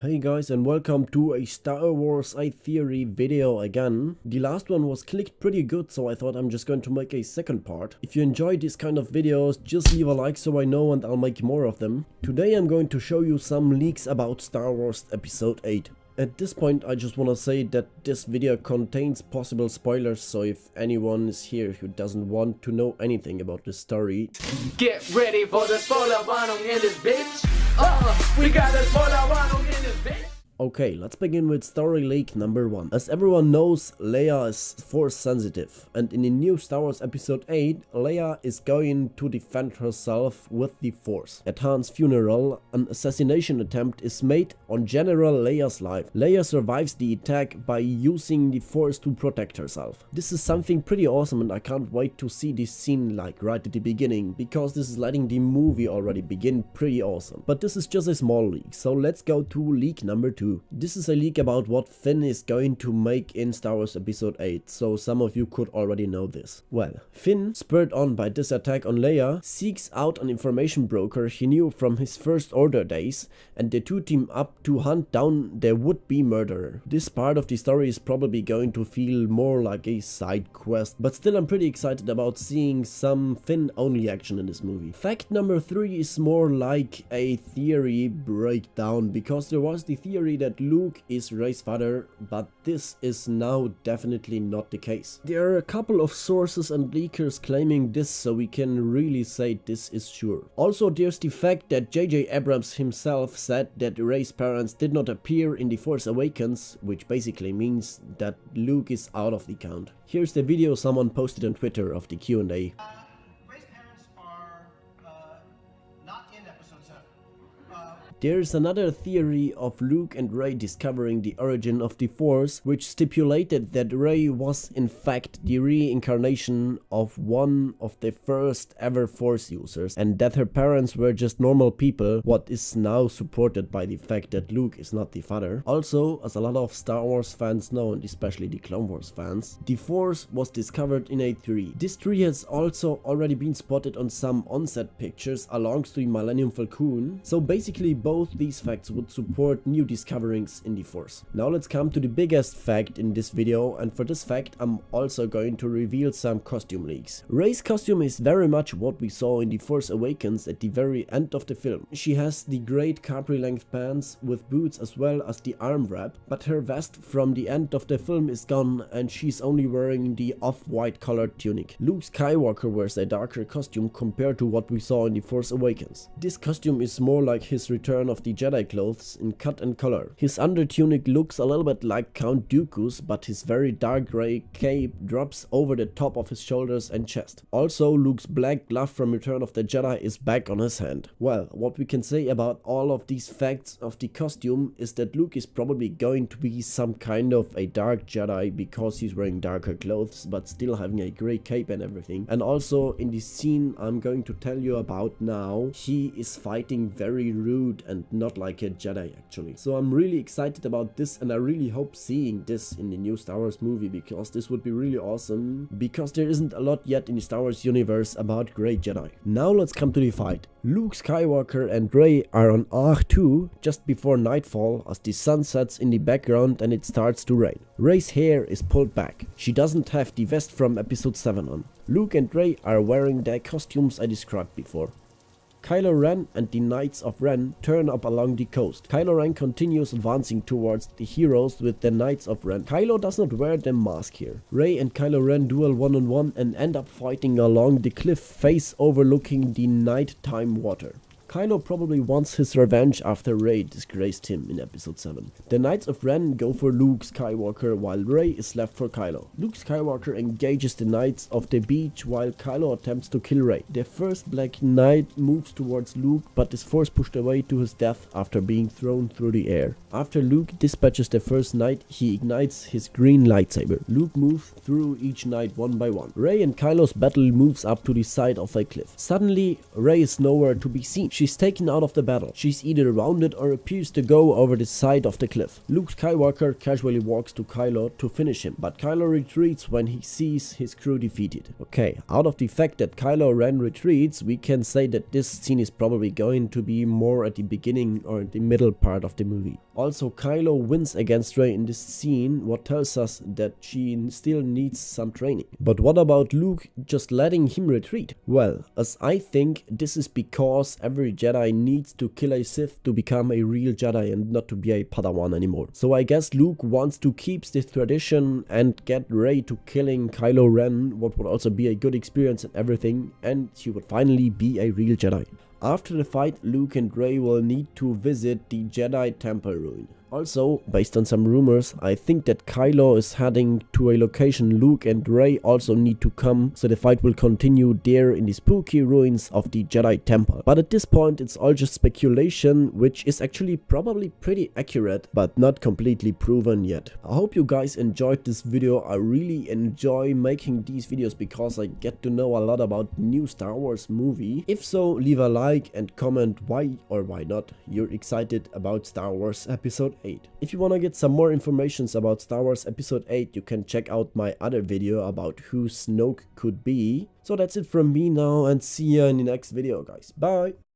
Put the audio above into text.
Hey guys, and welcome to a Star Wars theory video again. The last one was clicked pretty good, so I thought I'm just going to make a second part. If you enjoy these kind of videos, just leave a like so I know and I'll make more of them. Today I'm going to show you some leaks about Star Wars Episode 8. At this point I just want to say that this video contains possible spoilers, so if anyone is here who doesn't want to know anything about the story, get ready for the spoiler warning in this bitch. We got the spoiler warning in this bitch. okay, let's begin with story leak number 1. As everyone knows, Leia is force sensitive, and in the new Star Wars Episode 8, Leia is going to defend herself with the force. At Han's funeral, an assassination attempt is made on General Leia's life. Leia survives the attack by using the force to protect herself. This is something pretty awesome, and I can't wait to see this scene like right at the beginning, because this is letting the movie already begin pretty awesome. But this is just a small leak, so let's go to leak number 2. This is a leak about what Finn is going to make in Star Wars Episode 8, so some of you could already know this. Well, Finn, spurred on by this attack on Leia, seeks out an information broker he knew from his First Order days, and the two team up to hunt down their would-be murderer. This part of the story is probably going to feel more like a side quest, but still I'm pretty excited about seeing some Finn-only action in this movie. Fact number 3 is more like a theory breakdown, because there was the theory that Luke is Rey's father, but this is now definitely not the case. There are a couple of sources and leakers claiming this, so we can really say this is sure. Also, there's the fact that J.J. Abrams himself said that Rey's parents did not appear in The Force Awakens, which basically means that Luke is out of the count. Here's the video someone posted on Twitter of the Q&A. Rey's parents are not in episode 7. There's another theory of Luke and Rey discovering the origin of the Force, which stipulated that Rey was in fact the reincarnation of one of the first ever Force users, and that her parents were just normal people, what is now supported by the fact that Luke is not the father. Also, as a lot of Star Wars fans know, and especially the Clone Wars fans, the Force was discovered in a tree. This tree has also already been spotted on some on-set pictures along the Millennium Falcon, so basically both these facts would support new discoverings in the Force. Now let's come to the biggest fact in this video, and for this fact I'm also going to reveal some costume leaks. Rey's costume is very much what we saw in The Force Awakens at the very end of the film. She has the great capri-length pants with boots as well as the arm wrap, but her vest from the end of the film is gone and she's only wearing the off-white colored tunic. Luke Skywalker wears a darker costume compared to what we saw in The Force Awakens. This costume is more like his return of the Jedi clothes in cut and color. His under tunic looks a little bit like Count Dooku's, but his very dark grey cape drops over the top of his shoulders and chest. Also, Luke's black glove from Return of the Jedi is back on his hand. Well, what we can say about all of these facts of the costume is that Luke is probably going to be some kind of a dark Jedi, because he's wearing darker clothes but still having a grey cape and everything. And also in the scene I'm going to tell you about now, he is fighting very rude and not like a Jedi actually. So I'm really excited about this, and I really hope seeing this in the new Star Wars movie, because this would be really awesome, because there isn't a lot yet in the Star Wars universe about great Jedi. Now let's come to the fight. Luke Skywalker and Rey are on R2 just before nightfall as the sun sets in the background and it starts to rain. Rey's hair is pulled back. She doesn't have the vest from episode 7 on. Luke and Rey are wearing their costumes I described before. Kylo Ren and the Knights of Ren turn up along the coast. Kylo Ren continues advancing towards the heroes with the Knights of Ren. Kylo does not wear the mask here. Rey and Kylo Ren duel one-on-one and end up fighting along the cliff face overlooking the nighttime water. Kylo probably wants his revenge after Rey disgraced him in episode 7. The Knights of Ren go for Luke Skywalker while Rey is left for Kylo. Luke Skywalker engages the Knights of the beach while Kylo attempts to kill Rey. The first Black Knight moves towards Luke but is force pushed away to his death after being thrown through the air. After Luke dispatches the first Knight, he ignites his green lightsaber. Luke moves through each Knight one by one. Rey and Kylo's battle moves up to the side of a cliff. Suddenly, Rey is nowhere to be seen. She she's taken out of the battle. She's either wounded or appears to go over the side of the cliff. Luke Skywalker casually walks to Kylo to finish him, but Kylo retreats when he sees his crew defeated. Okay, out of the fact that Kylo Ren retreats, we can say that this scene is probably going to be more at the beginning or the middle part of the movie. Also, Kylo wins against Rey in this scene, what tells us that she still needs some training. But what about Luke just letting him retreat? Well, as I think, this is because every Jedi needs to kill a Sith to become a real Jedi and not to be a Padawan anymore. So I guess Luke wants to keep this tradition and get Rey to killing Kylo Ren, what would also be a good experience and everything, and she would finally be a real Jedi. After the fight, Luke and Rey will need to visit the Jedi Temple ruin. Also, based on some rumors, I think that Kylo is heading to a location Luke and Rey also need to come, so the fight will continue there in the spooky ruins of the Jedi Temple. But at this point it's all just speculation, which is actually probably pretty accurate, but not completely proven yet. I hope you guys enjoyed this video. I really enjoy making these videos because I get to know a lot about new Star Wars movie. If so, leave a like and comment why or why not you're excited about Star Wars Episode 8. If you want to get some more information about Star Wars Episode 8, you can check out my other video about who Snoke could be. So that's it from me now, and see you in the next video, guys. Bye!